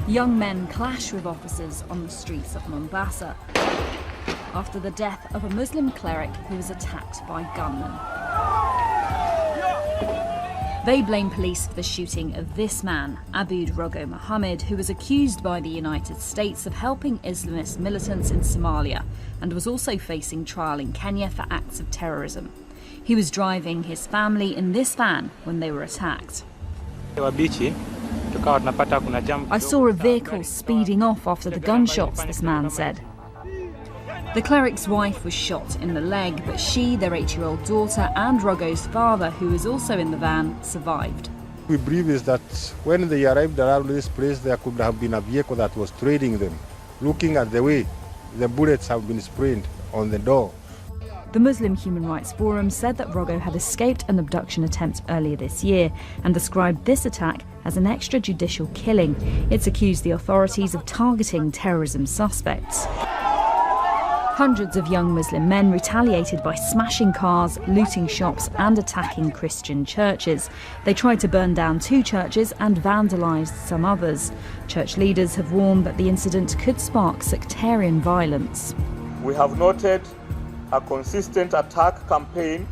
Young men clash with officers on the streets of Mombasa after the death of a Muslim cleric who was attacked by gunmen. They blame police for the shooting of this man, Abud Rogo Mohammed, who was accused by the United States of helping Islamist militants in Somalia and was also facing trial in Kenya for acts of terrorism. He was driving his family in this van when they were attacked. I saw a vehicle speeding off after the gunshots, this man said. The cleric's wife was shot in the leg, but she, their 8-year-old daughter and Rogo's father, who was also in the van, survived. We believe is that when they arrived around this place, there could have been a vehicle that was trading them. Looking at the way the bullets have been sprayed on the door. The Muslim Human Rights Forum said that Rogo had escaped an abduction attempt earlier this year and described this attack as an extrajudicial killing. It's accused the authorities of targeting terrorism suspects. Hundreds of young Muslim men retaliated by smashing cars, looting shops and attacking Christian churches. They tried to burn down 2 churches and vandalised some others. Church leaders have warned that the incident could spark sectarian violence. We have noted a consistent attack campaign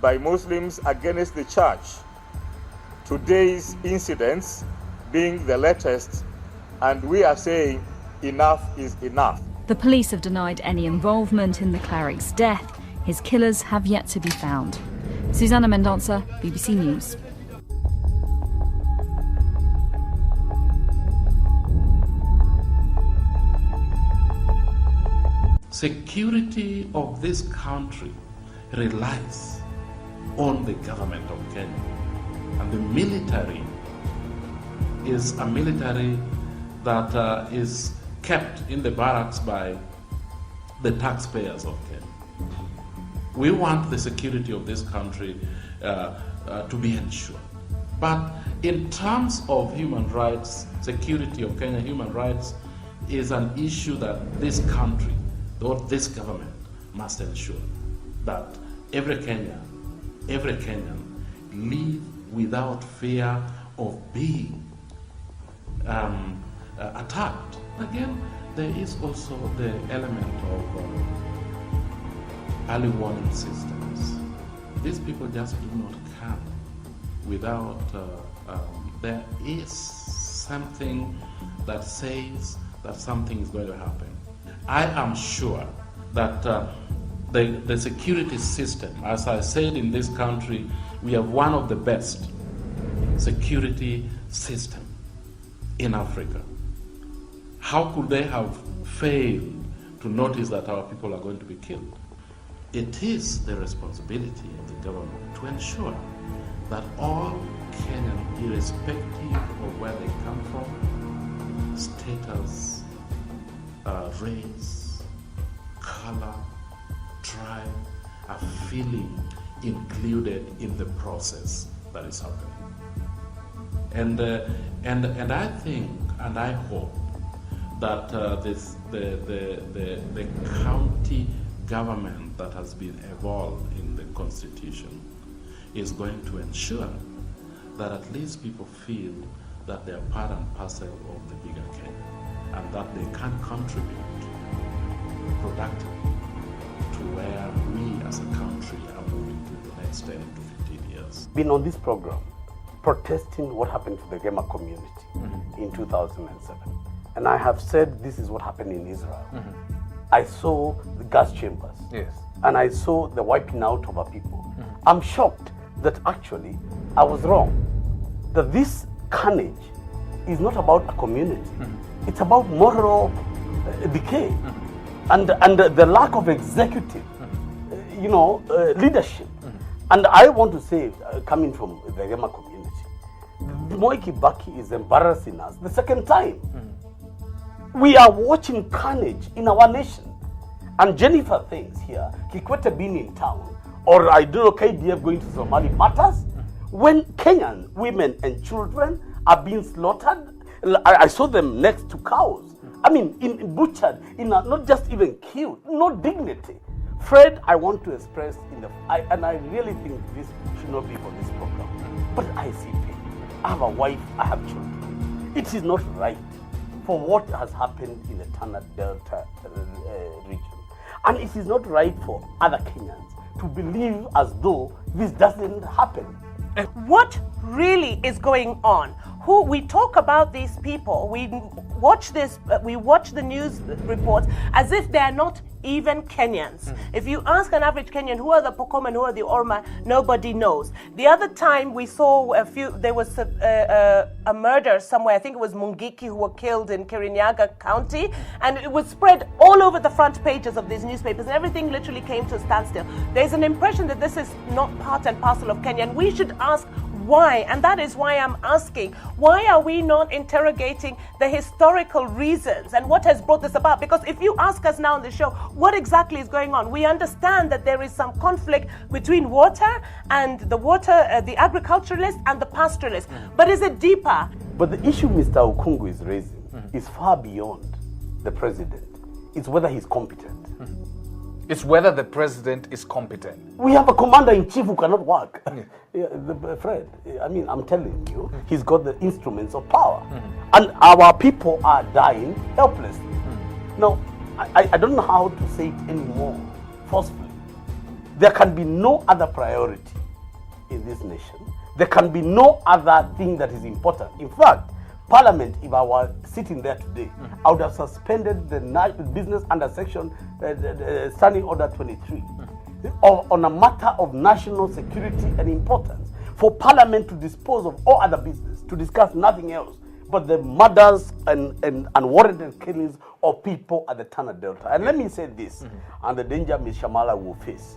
by Muslims against the church. Today's incidents being the latest, and we are saying enough is enough. The police have denied any involvement in the cleric's death. His killers have yet to be found. Susanna Mendonça, BBC News. Security of this country relies on the government of Kenya. And the military is a military that is kept in the barracks by the taxpayers of Kenya. We want the security of this country to be ensured. But in terms of human rights, security of Kenya, human rights is an issue that this country, or this government, must ensure that every Kenyan live without fear of being attacked. Again, there is also the element of early warning systems. These people just do not come without, there is something that says that something is going to happen. I am sure that the security system, as I said, in this country, we have one of the best security system in Africa. How could they have failed to notice that our people are going to be killed? It is the responsibility of the government to ensure that all Kenyans, irrespective of where they come from, status, race, color, tribe, are feeling included in the process that is happening. And I think and I hope that the county government that has been evolved in the constitution is going to ensure that at least people feel that they are part and parcel of the bigger Kenya and that they can contribute productively to where we as a country are moving to the next 10 to 15 years. Been on this program protesting what happened to the Gema community in 2007. And I have said this is what happened in Israel. I saw the gas chambers. Yes. And I saw the wiping out of our people. I'm shocked that actually I was wrong. That this carnage is not about a community. It's about moral decay and the lack of executive, leadership. And I want to say, coming from the Gema community, Moi Kibaki is embarrassing us the second time. We are watching carnage in our nation. And Jennifer thinks here, Kikwete being in town, or I don't know, KDF going to Somali matters, when Kenyan women and children are being slaughtered. I saw them next to cows. I mean, butchered, not just even killed, no dignity. Fred, I want to express and I really think this should not be for this program, but I see pain. I have a wife, I have children. It is not right for what has happened in the Tana Delta region. And it is not right for other Kenyans to believe as though this doesn't happen. What really is going on? We talk about these people, we watch the news reports as if they are not even Kenyans. If you ask an average Kenyan, who are the Pokoma and who are the Orma, nobody knows. The other time we saw there was a murder somewhere, I think it was Mungiki, who were killed in Kirinyaga County, and it was spread all over the front pages of these newspapers, and everything literally came to a standstill. There's an impression that this is not part and parcel of Kenya, and we should ask why, and that is why I'm asking, why are we not interrogating the historical reasons and what has brought this about? Because if you ask us now on the show, what exactly is going on? We understand that there is some conflict between water and the agriculturalists and the pastoralists, but is it deeper? But the issue Mr. Okungu is raising is far beyond the president. It's whether he's competent. It's whether the president is competent. We have a commander-in-chief who cannot work. Fred, I mean, I'm telling you, he's got the instruments of power. And our people are dying helplessly. Now, I don't know how to say it anymore forcefully. There can be no other priority in this nation. There can be no other thing that is important. In fact, Parliament, if I were sitting there today, I would have suspended the business under section Standing Order 23 on a matter of national security and importance for Parliament to dispose of all other business, to discuss nothing else but the murders and unwarranted killings of people at the Tana Delta. And let me say this, and the danger Ms. Shamala will face.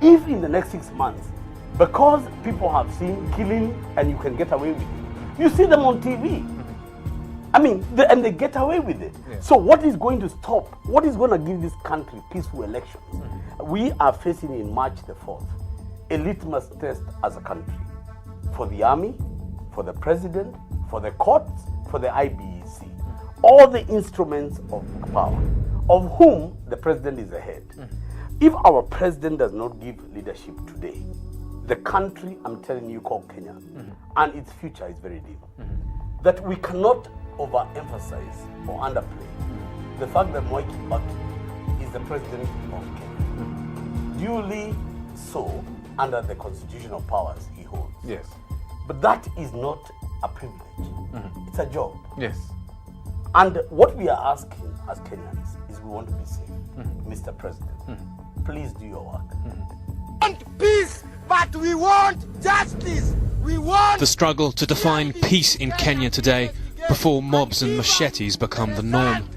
If in the next 6 months, because people have seen killing and you can get away with it, you see them on TV. I mean, and they get away with it. Yeah. So what is going to stop? What is going to give this country peaceful elections? We are facing in March the 4th a litmus test as a country for the army, for the president, for the courts, for the IBEC. All the instruments of power, of whom the president is the head. If our president does not give leadership today, the country, I'm telling you, called Kenya, and its future is very dim. That we cannot overemphasize or underplay the fact that Moi Kibaki is the president of Kenya, duly so under the constitutional powers he holds. Yes. But that is not a privilege. It's a job. Yes. And what we are asking as Kenyans is we want to be safe. Mr. President, please do your work. We want peace, but we want justice. We want the struggle to define peace in Kenya today before mobs and machetes become the norm.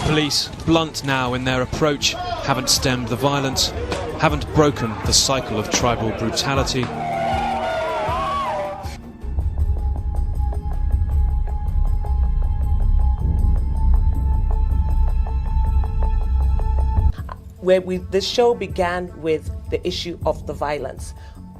Police, blunt now in their approach, haven't stemmed the violence, haven't broken the cycle of tribal brutality. The show began with the issue of the violence.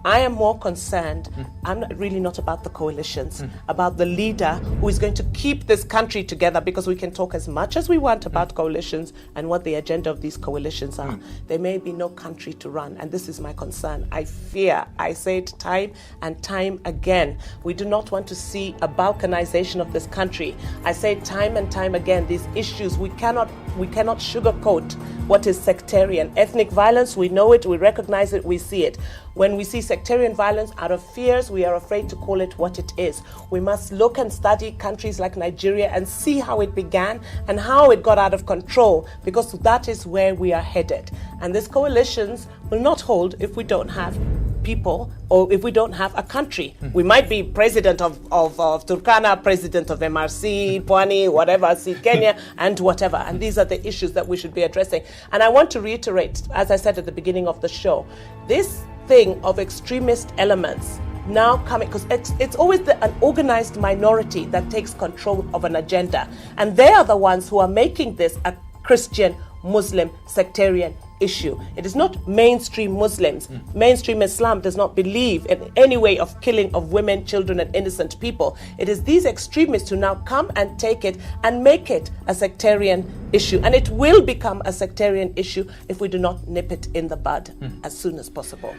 I am more concerned, I'm really not about the coalitions, about the leader who is going to keep this country together, because we can talk as much as we want about coalitions and what the agenda of these coalitions are. There may be no country to run, and this is my concern. I fear, I say it time and time again, we do not want to see a balkanization of this country. I say time and time again, these issues, we cannot sugarcoat what is sectarian. Ethnic violence, we know it, we recognize it, we see it. When we see sectarian violence out of fears, we are afraid to call it what it is. We must look and study countries like Nigeria and see how it began and how it got out of control, because that is where we are headed. And these coalitions will not hold if we don't have people, or if we don't have a country. We might be president of Turkana, president of MRC, Pwani, whatever, see Kenya, and whatever. And these are the issues that we should be addressing. And I want to reiterate, as I said at the beginning of the show, this thing of extremist elements now coming, because it's always an organized minority that takes control of an agenda. And they are the ones who are making this a Christian, Muslim, sectarian issue. It is not mainstream Muslims. Mainstream Islam does not believe in any way of killing of women, children, and innocent people. It is these extremists who now come and take it and make it a sectarian issue. And it will become a sectarian issue if we do not nip it in the bud as soon as possible.